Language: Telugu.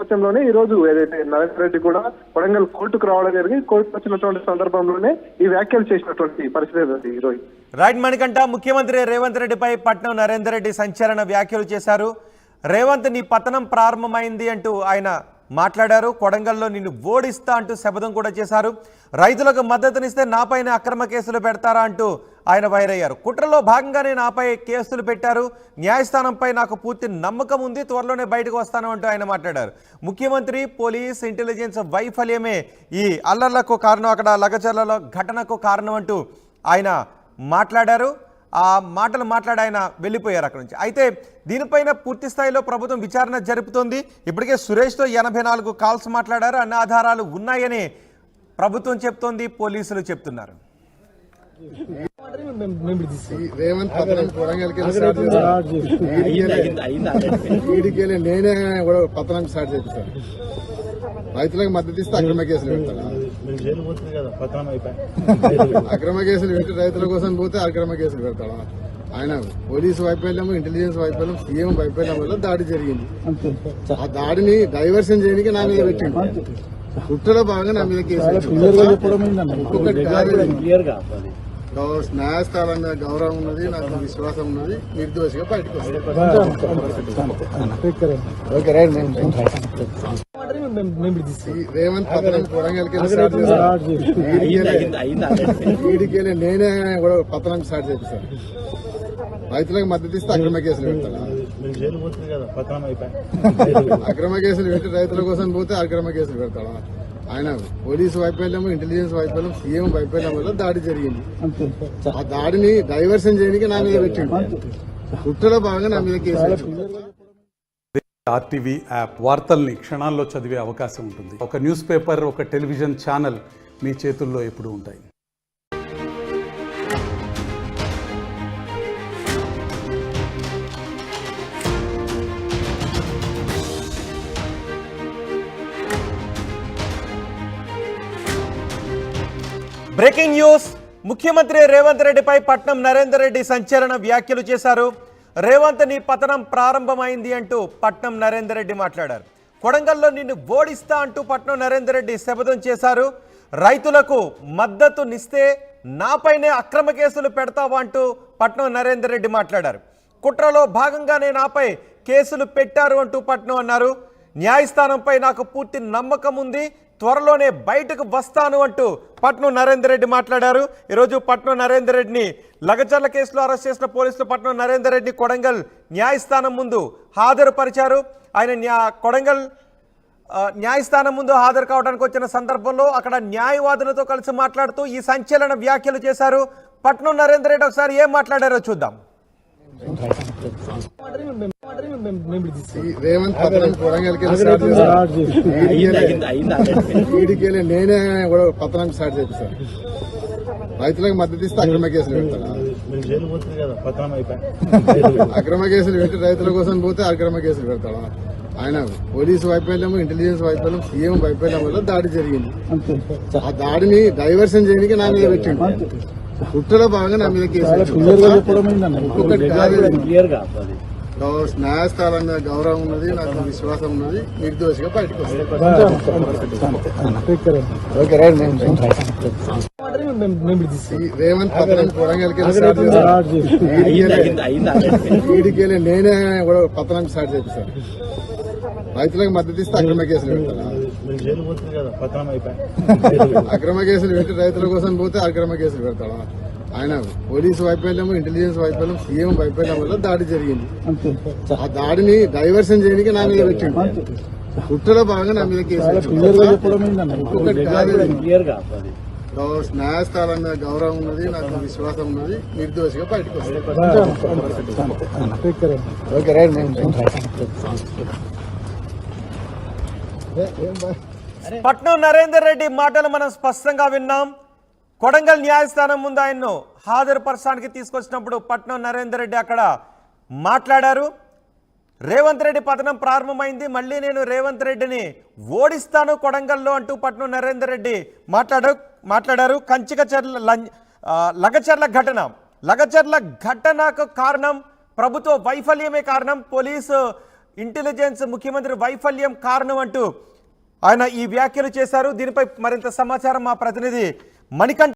నేపథ్యంలోనే ఈ రోజు ఏదైతే నరేంద్ర రెడ్డి కూడా కొడంగల్ కోర్టుకు రావడం జరిగింది. కోర్టుకు వచ్చినటువంటి సందర్భంలోనే ఈ వ్యాఖ్యలు చేసినటువంటి పరిస్థితి ఈ రోజు. రైట్ మణికంఠ, ముఖ్యమంత్రి రేవంత్ రెడ్డిపై పట్నం నరేందర్ రెడ్డి సంచలన వ్యాఖ్యలు చేశారు. రేవంత్ నీ పతనం ప్రారంభమైంది అంటూ ఆయన మాట్లాడారు. కొడంగల్లో నిన్ను ఓడిస్తా అంటూ శపథం కూడా చేశారు. రైతులకు మద్దతునిస్తే నాపైన అక్రమ కేసులు పెడతారా అంటూ ఆయన వైరయ్యారు. కుట్రలో భాగంగానే నాపై కేసులు పెట్టారు. న్యాయస్థానంపై నాకు పూర్తి నమ్మకం ఉంది, త్వరలోనే బయటకు వస్తాను అంటూ ఆయన మాట్లాడారు. ముఖ్యమంత్రి, పోలీస్, ఇంటెలిజెన్స్ వైఫల్యమే ఈ అల్లర్లకు కారణం, అక్కడ లగచర్లలో ఘటనకు కారణం అంటూ ఆయన మాట్లాడారు. ఆ మాటలు మాట్లాడి ఆయన వెళ్ళిపోయారు అక్కడ నుంచి. అయితే దీనిపైన పూర్తి స్థాయిలో ప్రభుత్వం విచారణ జరుపుతోంది. ఇప్పటికే సురేష్తో 84 కాల్స్ మాట్లాడారు. అన్ని ఆధారాలు ఉన్నాయని ప్రభుత్వం చెప్తోంది, పోలీసులు చెప్తున్నారు. నేనే కూడా పతనం స్టార్ట్ చేస్తాను. రైతులకు మద్దతు ఇస్తే అక్రమ కేసులు పెడతాడు. అక్రమ కేసులు పెట్టి రైతుల కోసం పోతే అక్రమ కేసులు పెడతాడు. ఆయన పోలీసు వైఫల్యం, ఇంటెలిజెన్స్ వైఫల్యం, సీఎం వైఫల్యం వల్ల దాడి జరిగింది. ఆ దాడిని డైవర్షన్ చేయడానికి నా మీద పెట్టిండు. కుట్రలో భాగంగా నా మీద కేసు. న్యాయస్థానం మీద గౌరవం ఉన్నది, నాకు విశ్వాసం ఉన్నది. నిర్దోషిగా బయటకు రేవంత్ పతనం కొడంగల్కి నేనే కూడా పతనం స్టార్ట్ చేస్తాను. రైతులకు మద్దతు ఇస్తే అక్రమ కేసులు పెడతాడు. అక్రమ కేసులు పెట్టి రైతుల కోసం పోతే అక్రమ కేసులు పెడతాడు. ఆయన పోలీసు వైఫల్యం, ఇంటెలిజెన్స్ వైఫల్యం, సీఎం వైఫల్యం వల్ల దాడి జరిగింది. ఆ దాడిని డైవర్షన్ చేయడానికి నా మీద పెట్టిండు. కుట్రలో భాగంగా నా మీద కేసు. ఆర్టీవీ యాప్ వార్తల్ని క్షణాల్లో చదివే అవకాశం ఉంటుంది. ఒక న్యూస్ పేపర్, ఒక టెలివిజన్ ఛానల్ మీ చేతుల్లో ఎప్పుడూ ఉంటాయి. బ్రేకింగ్ న్యూస్, ముఖ్యమంత్రి రేవంత్ రెడ్డిపై పట్నం నరేందర్ రెడ్డి సంచలన వ్యాఖ్యలు చేశారు. రేవంత్ నీ పతనం ప్రారంభమైంది అంటూ పట్నం నరేందర్ రెడ్డి మాట్లాడారు. కొడంగల్లో నిన్ను ఓడిస్తా అంటూ పట్నం నరేందర్ రెడ్డి శపథం చేశారు. రైతులకు మద్దతునిస్తే నాపైనే అక్రమ కేసులు పెడతావా అంటూ పట్నం నరేందర్ రెడ్డి మాట్లాడారు. కుట్రలో భాగంగానే నాపై కేసులు పెట్టారు అంటూ పట్నం అన్నారు. న్యాయస్థానంపై నాకు పూర్తి నమ్మకం ఉంది, త్వరలోనే బయటకు వస్తాను అంటూ పట్నం నరేందర్ రెడ్డి మాట్లాడారు. ఈరోజు పట్నం నరేందర్ రెడ్డిని లగచర్ల కేసులో అరెస్ట్ చేసిన పోలీసులు పట్నం నరేందర్ రెడ్డి కొడంగల్ న్యాయస్థానం ముందు హాజరుపరిచారు. ఆయన కొడంగల్ న్యాయస్థానం ముందు హాజరు కావడానికి వచ్చిన సందర్భంలో అక్కడ న్యాయవాదులతో కలిసి మాట్లాడుతూ ఈ సంచలన వ్యాఖ్యలు చేశారు. పట్నం నరేందర్ రెడ్డి ఒకసారి ఏం మాట్లాడారో చూద్దాం. రేవంత్ పతనం కొడంగల్కి నేనే కూడా పతనం స్టార్ట్ చేస్తాను. రైతులకు మద్దతు ఇస్తే అక్రమ కేసులు పెడతాడు. అక్రమ కేసులు పెట్టి రైతుల కోసం పోతే అక్రమ కేసులు పెడతాడు. ఆయన పోలీసు వైఫల్యం, ఇంటెలిజెన్స్ వైఫల్యం, సీఎం వైఫల్యం వల్ల దాడి జరిగింది. ఆ దాడిని డైవర్షన్ చేయడానికి నా మీద పెట్టిండు. కుట్రలో భాగంగా నా మీద కేసు. న్యాయస్థానం మీద గౌరవం ఉన్నది, నాకు విశ్వాసం ఉన్నది. నిర్దోషిగా బయటకు రేవంత్ పతనం కొడంగల్కి నేనే కూడా పతనం స్టార్ట్ చేస్తాను. రైతులకు మద్దతు ఇస్తే అక్రమ కేసులు పెడతాడు. అక్రమ కేసులు పెట్టి రైతుల కోసం పోతే అక్రమ కేసులు పెడతాడు. ఆయన పోలీసు వైఫల్యం, ఇంటెలిజెన్స్ వైఫల్యం, సీఎం వైఫల్యం వల్ల దాడి జరిగింది. ఆ దాడిని డైవర్షన్ చేయడానికి నా మీద పెట్టిండు. కుట్రలో భాగంగా నా మీద కేసు. న్యాయస్థానం మీద గౌరవం ఉన్నది, నాకు విశ్వాసం ఉన్నది. నిర్దోషిగా బయటకు పట్నం నరేందర్ రెడ్డి మాటలు మనం స్పష్టంగా విన్నాం. కొడంగల్ న్యాయస్థానం ముందు ఆయన్ను హాజరుపరచడానికి తీసుకొచ్చినప్పుడు పట్నం నరేందర్ రెడ్డి అక్కడ మాట్లాడారు. రేవంత్ రెడ్డి పతనం ప్రారంభమైంది, మళ్ళీ నేను రేవంత్ రెడ్డిని ఓడిస్తాను కొడంగల్లో అంటూ పట్నం నరేందర్ రెడ్డి మాట్లాడారు. లగచర్ల ఘటనకు కారణం ప్రభుత్వ వైఫల్యమే కారణం, పోలీసు ఇంటెలిజెన్స్ ముఖ్యమంత్రి వైఫల్యం కారణం అంటూ ఆయన ఈ వ్యాఖ్యలు చేశారు. దీనిపై మరింత సమాచారం మా ప్రతినిధి మణికంఠ